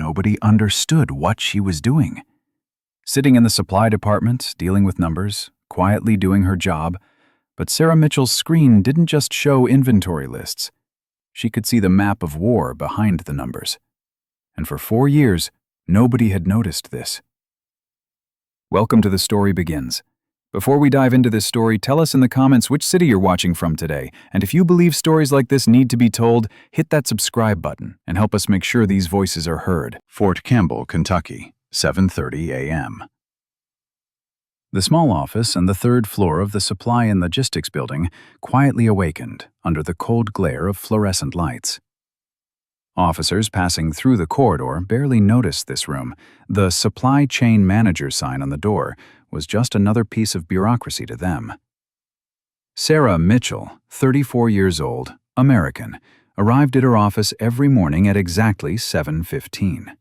nobody understood what she was doing. Sitting in the supply department, dealing with numbers, quietly doing her job, but Sarah Mitchell's screen didn't just show inventory lists. She could see the map of war behind the numbers. And for 4 years, nobody had noticed this. Welcome to The Story Begins. Before we dive into this story, tell us in the comments which city you're watching from today, and if you believe stories like this need to be told, hit that subscribe button and help us make sure these voices are heard. Fort Campbell, Kentucky, 7:30 a.m. The small office on the 3rd floor of the Supply and Logistics Building quietly awakened under the cold glare of fluorescent lights. Officers passing through the corridor barely noticed this room. The Supply Chain Manager sign on the door was just another piece of bureaucracy to them. Sarah Mitchell, 34 years old, American, arrived at her office every morning at exactly 7:15.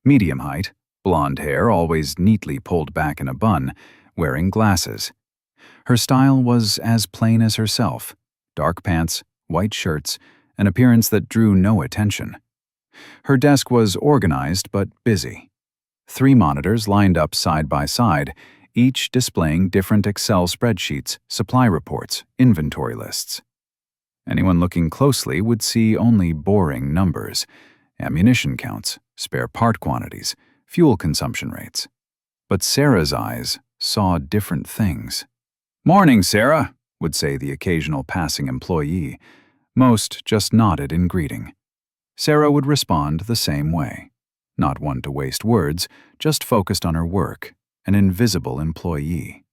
Medium height, blonde hair always neatly pulled back in a bun, wearing glasses. Her style was as plain as herself: dark pants, white shirts, an appearance that drew no attention. Her desk was organized but busy. 3 monitors lined up side by side, each displaying different Excel spreadsheets, supply reports, inventory lists. Anyone looking closely would see only boring numbers: ammunition counts, spare part quantities, fuel consumption rates. But Sarah's eyes saw different things. "Morning, Sarah," would say the occasional passing employee. Most just nodded in greeting. Sarah would respond the same way. Not one to waste words, just focused on her work, an invisible employee.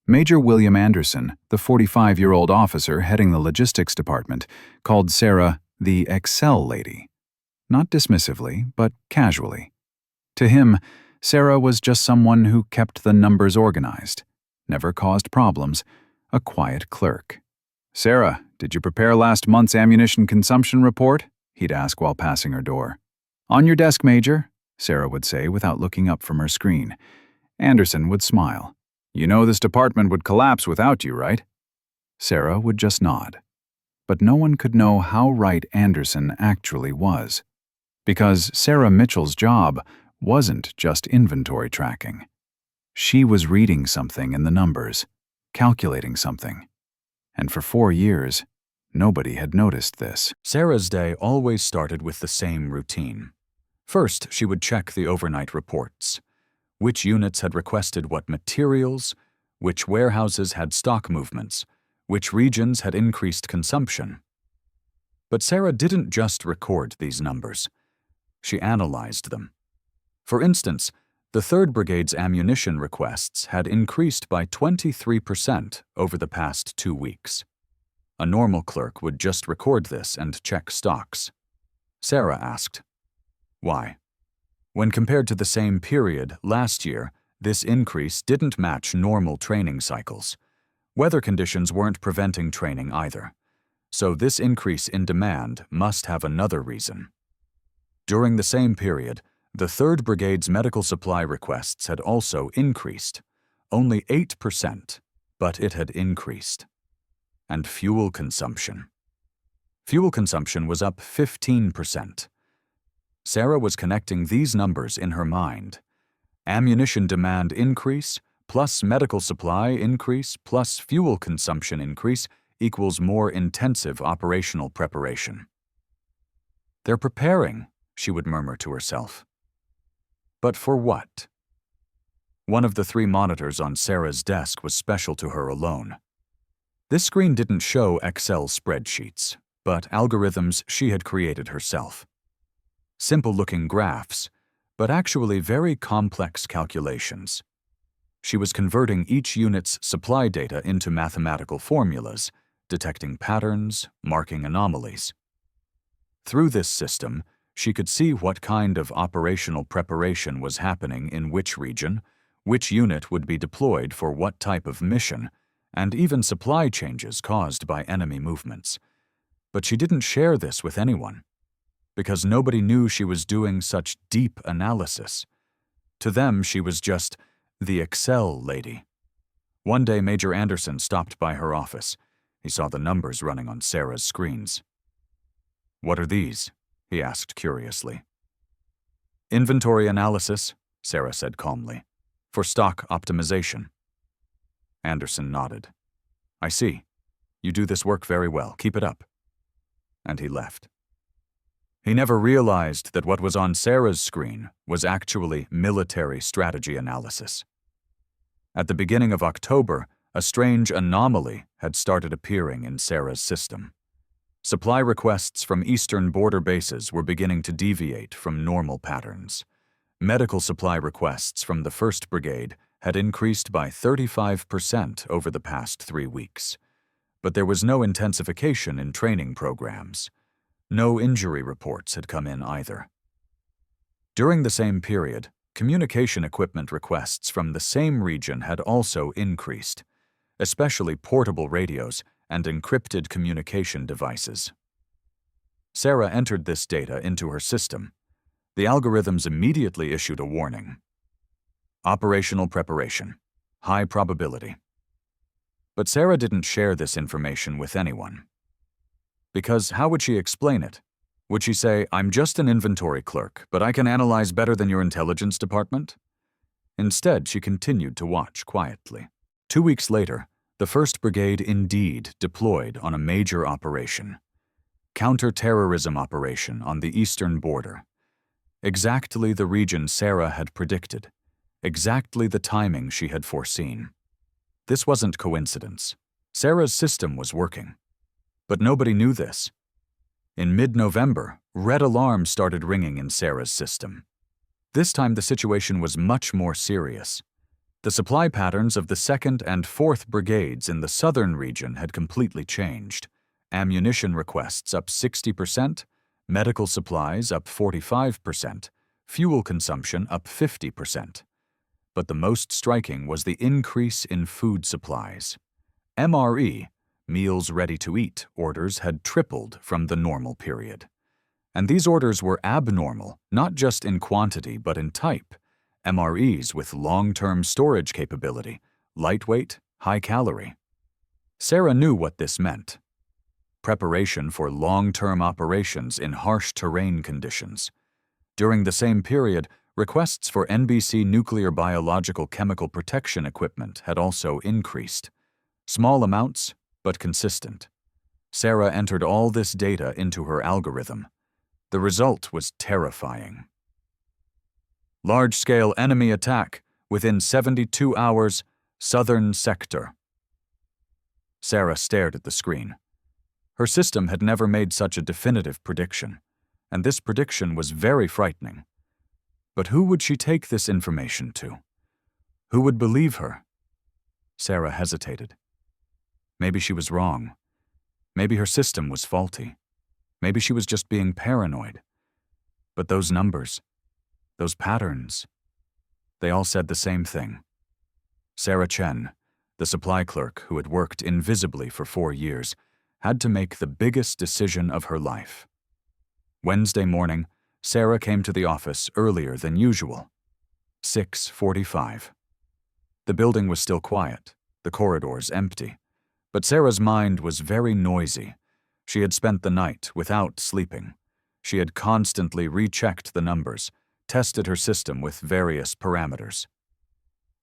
Major William Anderson, the 45-year-old officer heading the logistics department, called Sarah the Excel lady. Not dismissively, but casually. To him, Sarah was just someone who kept the numbers organized, never caused problems, a quiet clerk. "Sarah, did you prepare last month's ammunition consumption report?" he'd ask while passing her door. "On your desk, Major," Sarah would say without looking up from her screen. Anderson would smile. "You know this department would collapse without you, right?" Sarah would just nod. But no one could know how right Anderson actually was. Because Sarah Mitchell's job wasn't just inventory tracking. She was reading something in the numbers, calculating something. And for 4 years, nobody had noticed this. Sarah's day always started with the same routine. First, she would check the overnight reports. Which units had requested what materials, which warehouses had stock movements, which regions had increased consumption. But Sarah didn't just record these numbers. She analyzed them. For instance, the 3rd Brigade's ammunition requests had increased by 23% over the past 2 weeks. A normal clerk would just record this and check stocks. Sarah asked, why? When compared to the same period last year, this increase didn't match normal training cycles. Weather conditions weren't preventing training either. So this increase in demand must have another reason. During the same period, the 3rd Brigade's medical supply requests had also increased, only 8%, but it had increased. And fuel consumption. Fuel consumption was up 15%. Sarah was connecting these numbers in her mind. Ammunition demand increase plus medical supply increase plus fuel consumption increase equals more intensive operational preparation. "They're preparing," she would murmur to herself. But for what? One of the 3 monitors on Sarah's desk was special to her alone. This screen didn't show Excel spreadsheets, but algorithms she had created herself. Simple-looking graphs, but actually very complex calculations. She was converting each unit's supply data into mathematical formulas, detecting patterns, marking anomalies. Through this system, she could see what kind of operational preparation was happening in which region, which unit would be deployed for what type of mission, and even supply changes caused by enemy movements. But she didn't share this with anyone, because nobody knew she was doing such deep analysis. To them, she was just the Excel lady. One day, Major Anderson stopped by her office. He saw the numbers running on Sarah's screens. "What are these?" he asked curiously. Inventory analysis, Sarah said calmly. For stock optimization. Anderson nodded. I see. You do this work very well. Keep it up. And he left. He never realized that what was on Sarah's screen was actually military strategy analysis. At the beginning of October, a strange anomaly had started appearing in Sarah's system. Supply requests from eastern border bases were beginning to deviate from normal patterns. Medical supply requests from the 1st Brigade had increased by 35% over the past 3 weeks. But there was no intensification in training programs. No injury reports had come in either. During the same period, communication equipment requests from the same region had also increased, especially portable radios and encrypted communication devices. Sarah entered this data into her system. The algorithms immediately issued a warning. Operational preparation. High probability. But Sarah didn't share this information with anyone. Because how would she explain it? Would she say, I'm just an inventory clerk, but I can analyze better than your intelligence department? Instead, she continued to watch quietly. 2 weeks later, the 1st Brigade indeed deployed on a major operation. Counter-terrorism operation on the eastern border. Exactly the region Sarah had predicted. Exactly the timing she had foreseen. This wasn't coincidence. Sarah's system was working. But nobody knew this. In mid-November, red alarms started ringing in Sarah's system. This time the situation was much more serious. The supply patterns of the 2nd and 4th Brigades in the southern region had completely changed. Ammunition requests up 60%, medical supplies up 45%, fuel consumption up 50%. But the most striking was the increase in food supplies. MRE, meals ready to eat, orders had tripled from the normal period. And these orders were abnormal, not just in quantity but in type. MREs with long-term storage capability, lightweight, high-calorie. Sarah knew what this meant. Preparation for long-term operations in harsh terrain conditions. During the same period, requests for NBC nuclear biological chemical protection equipment had also increased. Small amounts, but consistent. Sarah entered all this data into her algorithm. The result was terrifying. Large-scale enemy attack within 72 hours, southern sector. Sarah stared at the screen. Her system had never made such a definitive prediction, and this prediction was very frightening. But who would she take this information to? Who would believe her? Sarah hesitated. Maybe she was wrong. Maybe her system was faulty. Maybe she was just being paranoid. But those numbers, those patterns, they all said the same thing. Sarah Chen, the supply clerk who had worked invisibly for 4 years, had to make the biggest decision of her life. Wednesday morning, Sarah came to the office earlier than usual. 6:45. The building was still quiet, the corridors empty. But Sarah's mind was very noisy. She had spent the night without sleeping. She had constantly rechecked the numbers, tested her system with various parameters.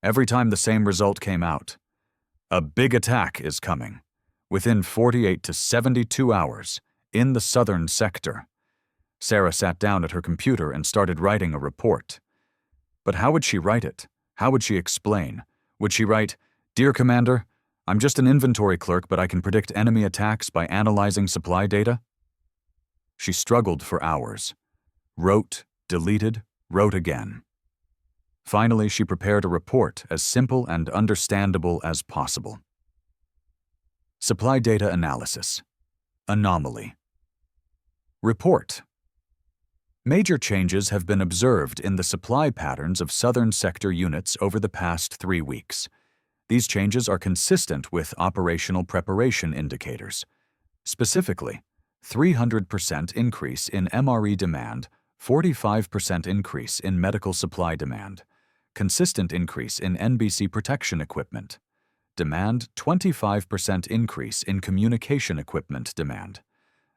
Every time the same result came out. A big attack is coming. Within 48 to 72 hours, in the southern sector. Sarah sat down at her computer and started writing a report. But how would she write it? How would she explain? Would she write, "Dear Commander, I'm just an inventory clerk, but I can predict enemy attacks by analyzing supply data"? She struggled for hours. Wrote, deleted, wrote again. Finally, she prepared a report as simple and understandable as possible. Supply data analysis. Anomaly. Report. Major changes have been observed in the supply patterns of southern sector units over the past 3 weeks. These changes are consistent with operational preparation indicators. Specifically, 300% increase in MRE demand, 45% increase in medical supply demand, consistent increase in NBC protection equipment, demand 25% increase in communication equipment demand.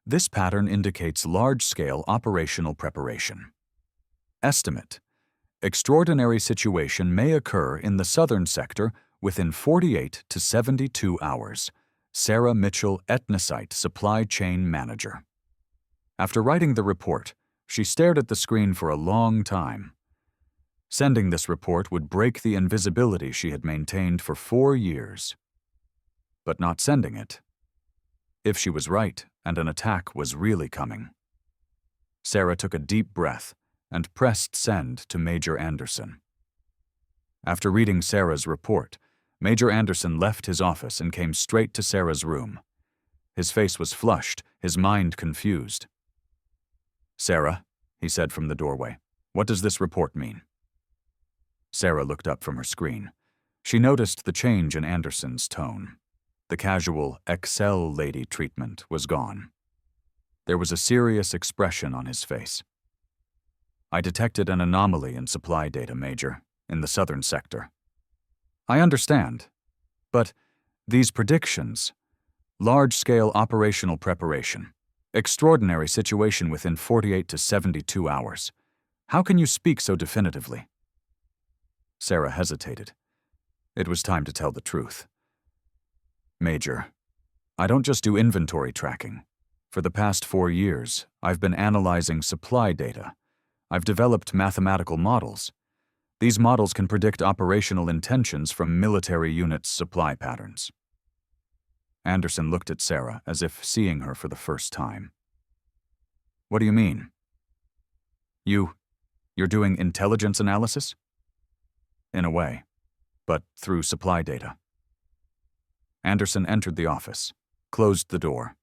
This pattern indicates large-scale operational preparation. Estimate. Extraordinary situation may occur in the southern sector within 48 to 72 hours. Sarah Mitchell, Ethnosite Supply Chain Manager. After writing the report, she stared at the screen for a long time. Sending this report would break the invisibility she had maintained for 4 years. But not sending it. If she was right and an attack was really coming. Sarah took a deep breath and pressed send to Major Anderson. After reading Sarah's report, Major Anderson left his office and came straight to Sarah's room. His face was flushed, his mind confused. "Sarah," he said from the doorway, "what does this report mean?" Sarah looked up from her screen. She noticed the change in Anderson's tone. The casual Excel lady treatment was gone. There was a serious expression on his face. "I detected an anomaly in supply data, Major, in the southern sector." "I understand. But these predictions, large-scale operational preparation, extraordinary situation within 48 to 72 hours. How can you speak so definitively?" Sarah hesitated. It was time to tell the truth. "Major, I don't just do inventory tracking. For the past 4 years, I've been analyzing supply data. I've developed mathematical models. These models can predict operational intentions from military units' supply patterns." Anderson looked at Sarah as if seeing her for the first time. "What do you mean? You're doing intelligence analysis?" "In a way, but through supply data." Anderson entered the office, closed the door.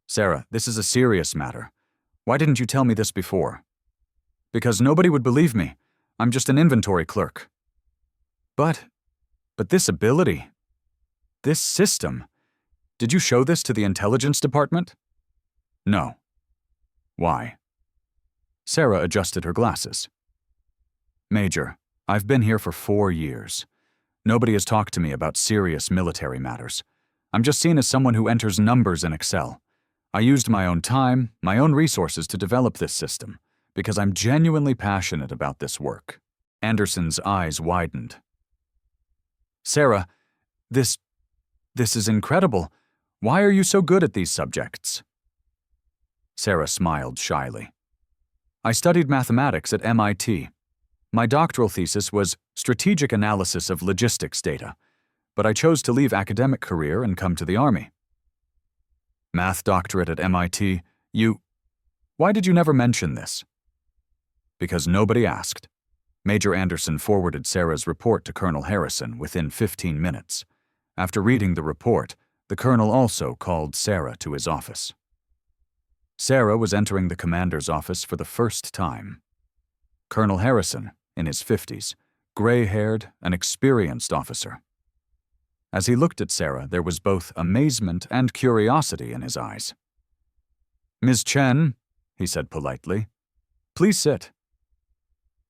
"Sarah, this is a serious matter. Why didn't you tell me this before?" "Because nobody would believe me. I'm just an inventory clerk." But this ability, this system, did you show this to the intelligence department?" "No." "Why?" Sarah adjusted her glasses. "Major, I've been here for 4 years. Nobody has talked to me about serious military matters. I'm just seen as someone who enters numbers in Excel. I used my own time, my own resources to develop this system, because I'm genuinely passionate about this work." Anderson's eyes widened. "Sarah, this is incredible. Why are you so good at these subjects?" Sarah smiled shyly. "I studied mathematics at MIT. My doctoral thesis was strategic analysis of logistics data, but I chose to leave academic career and come to the Army." "Math doctorate at MIT, Why did you never mention this?" "Because nobody asked." Major Anderson forwarded Sarah's report to Colonel Harrison within 15 minutes. After reading the report, the colonel also called Sarah to his office. Sarah was entering the commander's office for the first time. Colonel Harrison, in his 50s, gray-haired, an experienced officer. As he looked at Sarah, there was both amazement and curiosity in his eyes. "Ms. Chen," he said politely, "please sit."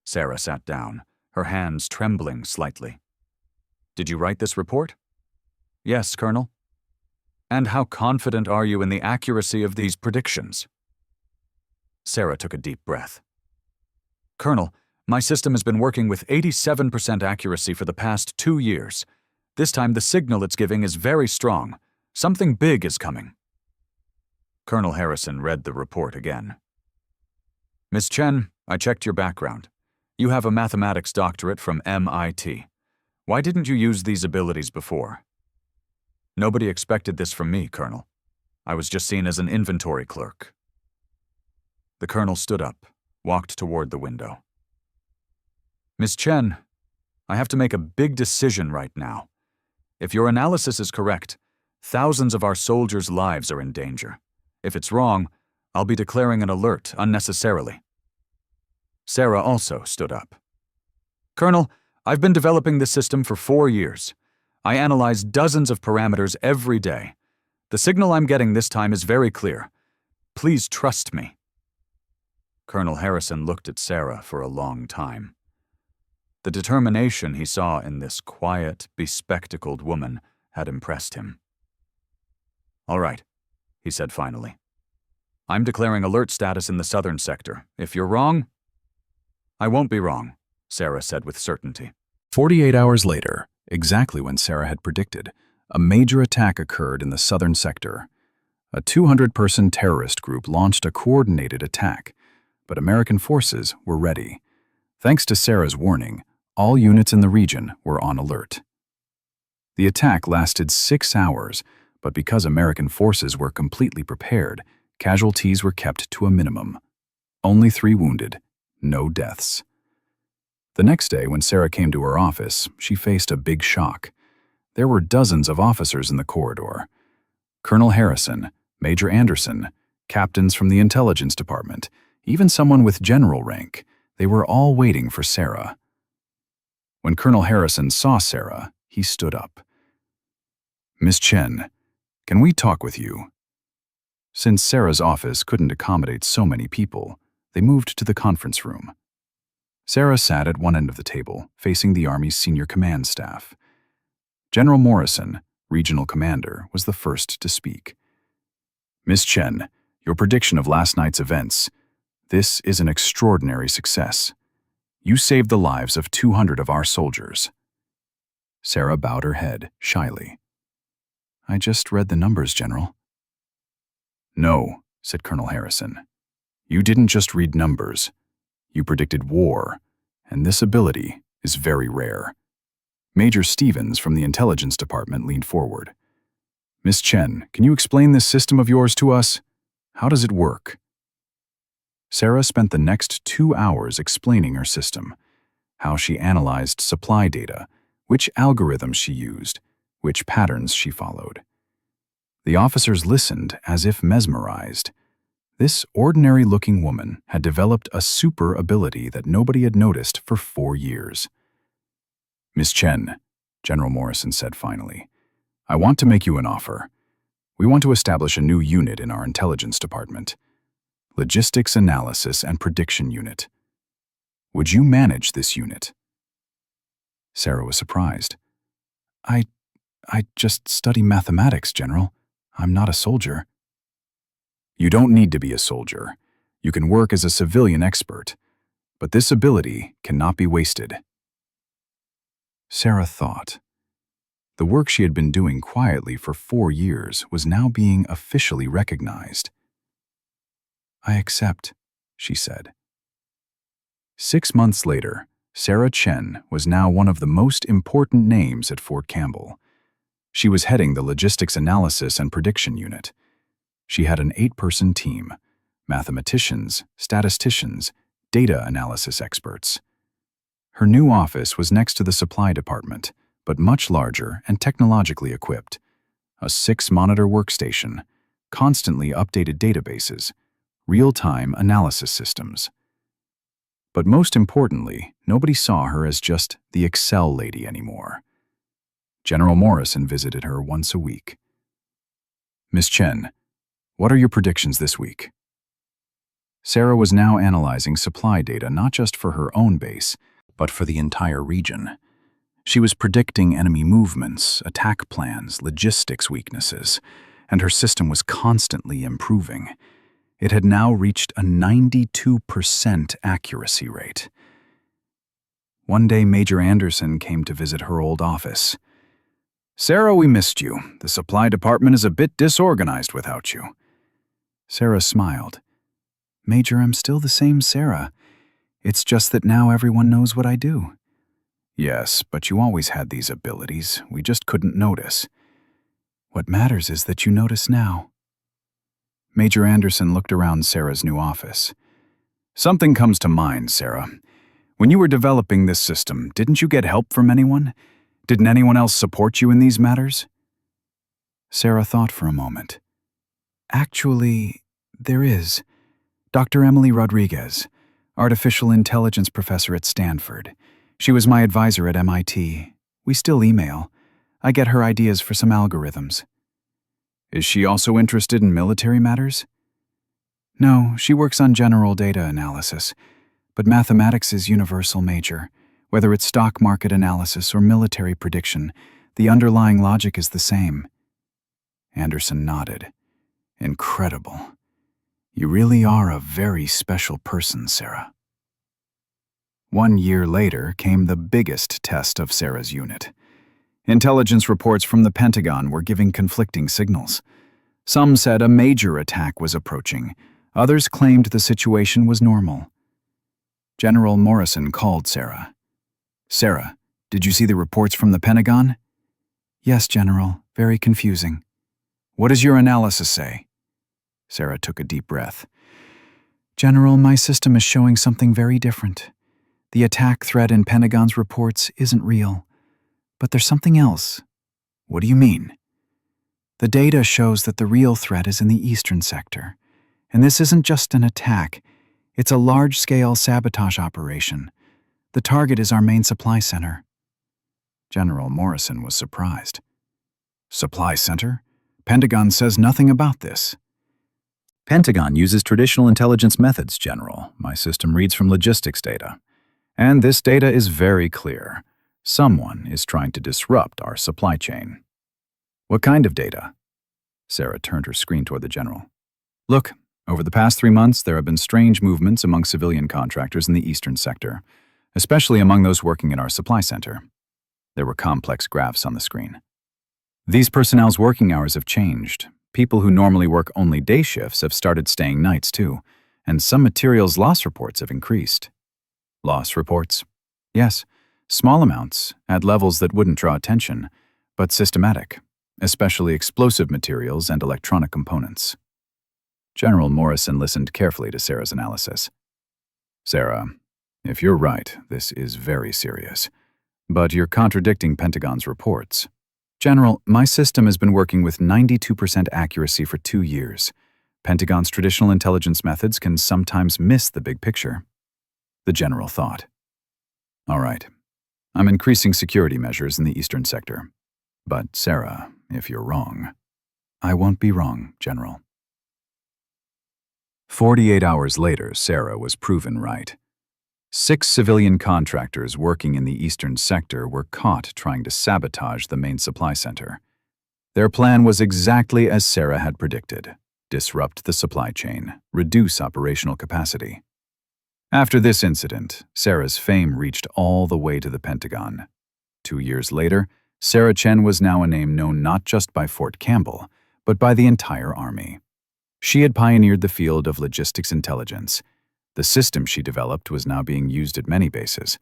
Sarah sat down, her hands trembling slightly. "Did you write this report?" "Yes, Colonel." "And how confident are you in the accuracy of these predictions?" Sarah took a deep breath. "Colonel, my system has been working with 87% accuracy for the past 2 years. This time the signal it's giving is very strong. Something big is coming." Colonel Harrison read the report again. "Ms. Chen, I checked your background. You have a mathematics doctorate from MIT. Why didn't you use these abilities before?" "Nobody expected this from me, Colonel. I was just seen as an inventory clerk." The colonel stood up, walked toward the window. "Ms. Chen, I have to make a big decision right now. If your analysis is correct, thousands of our soldiers' lives are in danger. If it's wrong, I'll be declaring an alert unnecessarily." Sarah also stood up. "Colonel, I've been developing this system for 4 years. I analyze dozens of parameters every day. The signal I'm getting this time is very clear. Please trust me." Colonel Harrison looked at Sarah for a long time. The determination he saw in this quiet, bespectacled woman had impressed him. "All right," he said finally. "I'm declaring alert status in the southern sector. If you're wrong..." I won't be wrong, Sarah said with certainty. 48 hours later, exactly when Sarah had predicted, a major attack occurred in the southern sector. A 200-person terrorist group launched a coordinated attack, but American forces were ready. Thanks to Sarah's warning, all units in the region were on alert. The attack lasted 6 hours, but because American forces were completely prepared, casualties were kept to a minimum. Only 3 wounded, no deaths. The next day, when Sarah came to her office, she faced a big shock. There were dozens of officers in the corridor. Colonel Harrison, Major Anderson, captains from the intelligence department, even someone with general rank. They were all waiting for Sarah. When Colonel Harrison saw Sarah, he stood up. "Miss Chen, can we talk with you?" Since Sarah's office couldn't accommodate so many people, they moved to the conference room. Sarah sat at one end of the table, facing the Army's senior command staff. General Morrison, regional commander, was the first to speak. "Miss Chen, your prediction of last night's events. This is an extraordinary success. You saved the lives of 200 of our soldiers." Sarah bowed her head shyly. "I just read the numbers, General." "No," said Colonel Harrison. "You didn't just read numbers. You predicted war, and this ability is very rare." Major Stevens from the intelligence department leaned forward. "Miss Chen, can you explain this system of yours to us? How does it work?" Sarah spent the next 2 hours explaining her system, how she analyzed supply data, which algorithms she used, which patterns she followed. The officers listened as if mesmerized. This ordinary-looking woman had developed a super ability that nobody had noticed for 4 years. "Miss Chen," General Morrison said finally, "I want to make you an offer. We want to establish a new unit in our intelligence department. Logistics Analysis and Prediction Unit. Would you manage this unit?" Sarah was surprised. I just study mathematics, General. I'm not a soldier." "You don't need to be a soldier. You can work as a civilian expert. But this ability cannot be wasted." Sarah thought. The work she had been doing quietly for 4 years was now being officially recognized. "I accept," she said. 6 months later, Sarah Chen was now one of the most important names at Fort Campbell. She was heading the Logistics Analysis and Prediction Unit. She had an 8-person team: mathematicians, statisticians, data analysis experts. Her new office was next to the supply department, but much larger and technologically equipped. A 6-monitor workstation, constantly updated databases, real-time analysis systems. But most importantly, nobody saw her as just the Excel lady anymore. General Morrison visited her once a week. "Miss Chen, what are your predictions this week?" Sarah was now analyzing supply data not just for her own base, but for the entire region. She was predicting enemy movements, attack plans, logistics weaknesses, and her system was constantly improving. It had now reached a 92% accuracy rate. One day, Major Anderson came to visit her old office. "Sarah, we missed you. The supply department is a bit disorganized without you." Sarah smiled. "Major, I'm still the same Sarah. It's just that now everyone knows what I do." "Yes, but you always had these abilities. We just couldn't notice." "What matters is that you notice now." Major Anderson looked around Sarah's new office. "Something comes to mind, Sarah. When you were developing this system, didn't you get help from anyone? Didn't anyone else support you in these matters?" Sarah thought for a moment. "Actually, there is. Dr. Emily Rodriguez, artificial intelligence professor at Stanford. She was my advisor at MIT. We still email. I get her ideas for some algorithms." "Is she also interested in military matters?" "No, she works on general data analysis. But mathematics is universal, Major. Whether it's stock market analysis or military prediction, the underlying logic is the same." Anderson nodded. "Incredible. You really are a very special person, Sarah." 1 year later came the biggest test of Sarah's unit. Intelligence reports from the Pentagon were giving conflicting signals. Some said a major attack was approaching. Others claimed the situation was normal. General Morrison called Sarah. "Sarah, did you see the reports from the Pentagon?" "Yes, General. Very confusing." "What does your analysis say?" Sarah took a deep breath. "General, my system is showing something very different. The attack threat in Pentagon's reports isn't real. But there's something else." "What do you mean?" "The data shows that the real threat is in the eastern sector. And this isn't just an attack. It's a large-scale sabotage operation. The target is our main supply center." General Morrison was surprised. "Supply center? Pentagon says nothing about this." "Pentagon uses traditional intelligence methods, General. My system reads from logistics data. And this data is very clear. Someone is trying to disrupt our supply chain." "What kind of data?" Sarah turned her screen toward the general. "Look, over the past 3 months, there have been strange movements among civilian contractors in the eastern sector, especially among those working in our supply center." There were complex graphs on the screen. "These personnel's working hours have changed. People who normally work only day shifts have started staying nights too, and some materials loss reports have increased." "Loss reports?" "Yes, small amounts, at levels that wouldn't draw attention, but systematic, especially explosive materials and electronic components." General Morrison listened carefully to Sarah's analysis. "Sarah, if you're right, this is very serious. But you're contradicting Pentagon's reports." "General, my system has been working with 92% accuracy for 2 years. Pentagon's traditional intelligence methods can sometimes miss the big picture." The general thought. "All right. I'm increasing security measures in the eastern sector. But, Sarah, if you're wrong..." "I won't be wrong, General." 48 hours later, Sarah was proven right. 6 civilian contractors working in the eastern sector were caught trying to sabotage the main supply center. Their plan was exactly as Sarah had predicted: disrupt the supply chain, reduce operational capacity. After this incident, Sarah's fame reached all the way to the Pentagon. 2 years later, Sarah Chen was now a name known not just by Fort Campbell, but by the entire Army. She had pioneered the field of logistics intelligence. The system she developed was now being used at many bases.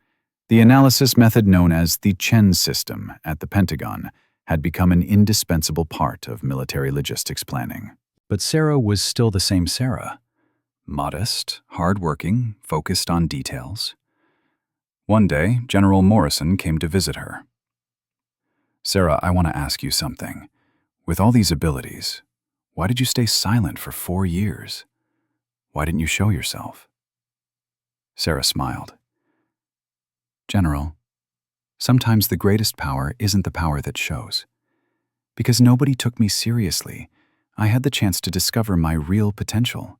The analysis method known as the Chen system at the Pentagon had become an indispensable part of military logistics planning. But Sarah was still the same Sarah. Modest, hard-working, focused on details. One day, General Morrison came to visit her. "Sarah, I want to ask you something. With all these abilities, why did you stay silent for 4 years? Why didn't you show yourself?" Sarah smiled. "General, sometimes the greatest power isn't the power that shows. Because nobody took me seriously, I had the chance to discover my real potential.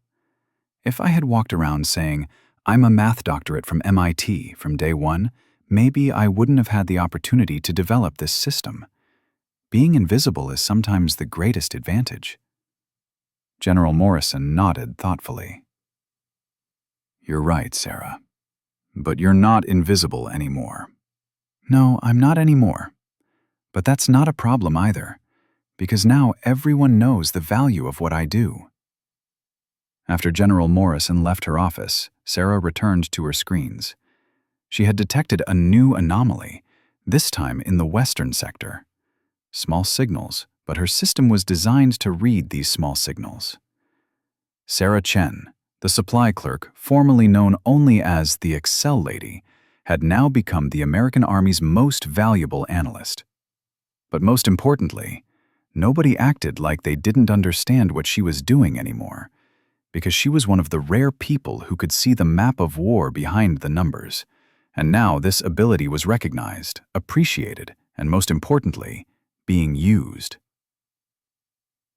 If I had walked around saying, 'I'm a math doctorate from MIT' from day one, maybe I wouldn't have had the opportunity to develop this system. Being invisible is sometimes the greatest advantage." General Morrison nodded thoughtfully. "You're right, Sarah. But you're not invisible anymore." "No, I'm not anymore. But that's not a problem either, because now everyone knows the value of what I do." After General Morrison left her office, Sarah returned to her screens. She had detected a new anomaly, this time in the western sector. Small signals, but her system was designed to read these small signals. Sarah Chen, the supply clerk, formerly known only as the Excel Lady, had now become the American Army's most valuable analyst. But most importantly, nobody acted like they didn't understand what she was doing anymore, because she was one of the rare people who could see the map of war behind the numbers. And now this ability was recognized, appreciated, and most importantly, being used.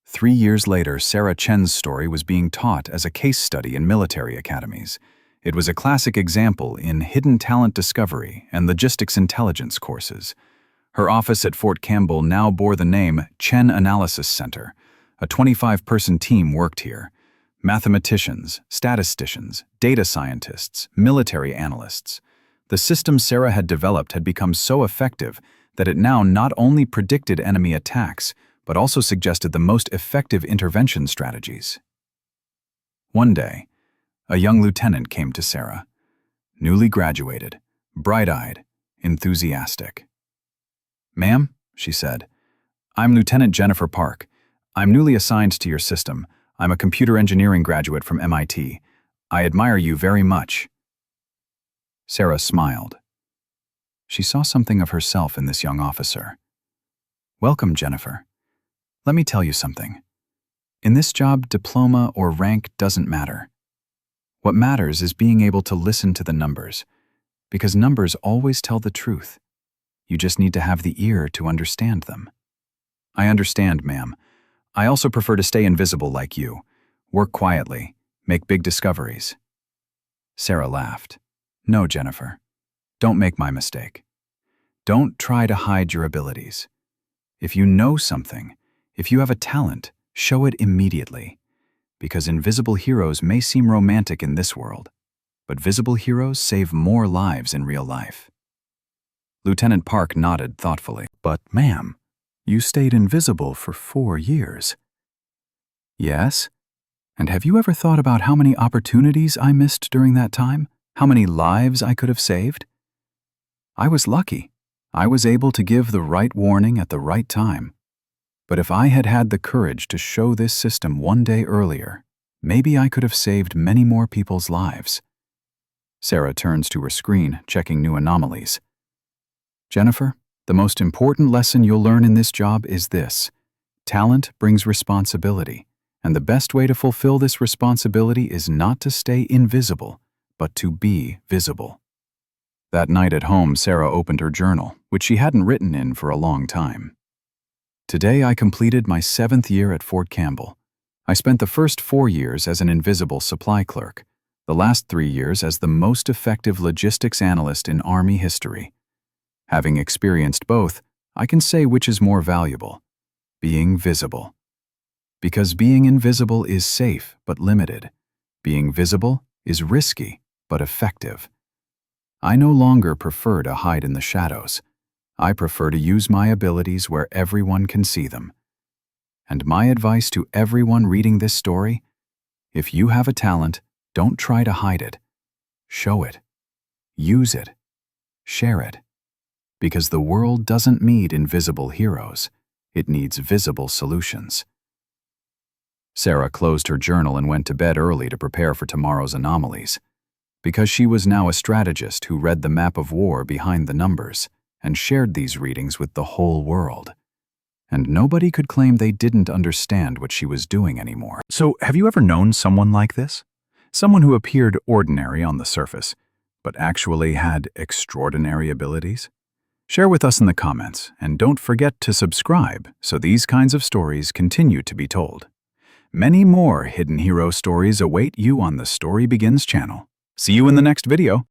3 years later, Sarah Chen's story was being taught as a case study in military academies. It was a classic example in hidden talent discovery and logistics intelligence courses. Her office at Fort Campbell now bore the name Chen Analysis Center. A 25-person team worked here. Mathematicians, statisticians, data scientists, military analysts. The system Sarah had developed had become so effective that it now not only predicted enemy attacks, but also suggested the most effective intervention strategies. One day, a young lieutenant came to Sarah, newly graduated, bright-eyed, enthusiastic. "Ma'am," she said, "I'm Lieutenant Jennifer Park. I'm newly assigned to your system. I'm a computer engineering graduate from MIT. I admire you very much." Sarah smiled. She saw something of herself in this young officer. "Welcome, Jennifer. Let me tell you something. In this job, diploma or rank doesn't matter. What matters is being able to listen to the numbers, because numbers always tell the truth. You just need to have the ear to understand them." "I understand, ma'am. I also prefer to stay invisible like you. Work quietly, make big discoveries." Sarah laughed. "No, Jennifer. Don't make my mistake. Don't try to hide your abilities. If you know something, if you have a talent, show it immediately. Because invisible heroes may seem romantic in this world, but visible heroes save more lives in real life." Lieutenant Park nodded thoughtfully. "But, ma'am, you stayed invisible for 4 years." "Yes? And have you ever thought about how many opportunities I missed during that time? How many lives I could have saved? I was lucky. I was able to give the right warning at the right time. But if I had had the courage to show this system one day earlier, maybe I could have saved many more people's lives." Sarah turns to her screen, checking new anomalies. "Jennifer, the most important lesson you'll learn in this job is this. Talent brings responsibility, and the best way to fulfill this responsibility is not to stay invisible, but to be visible." That night at home, Sarah opened her journal, which she hadn't written in for a long time. "Today I completed my 7th year at Fort Campbell. I spent the first 4 years as an invisible supply clerk, the last 3 years as the most effective logistics analyst in Army history. Having experienced both, I can say which is more valuable: being visible. Because being invisible is safe but limited. Being visible is risky but effective. I no longer prefer to hide in the shadows. I prefer to use my abilities where everyone can see them. And my advice to everyone reading this story: if you have a talent, don't try to hide it. Show it. Use it. Share it. Because the world doesn't need invisible heroes. It needs visible solutions." Sarah closed her journal and went to bed early to prepare for tomorrow's anomalies. Because she was now a strategist who read the map of war behind the numbers and shared these readings with the whole world. And nobody could claim they didn't understand what she was doing anymore. So, have you ever known someone like this? Someone who appeared ordinary on the surface, but actually had extraordinary abilities? Share with us in the comments, and don't forget to subscribe so these kinds of stories continue to be told. Many more hidden hero stories await you on the Story Begins channel. See you in the next video.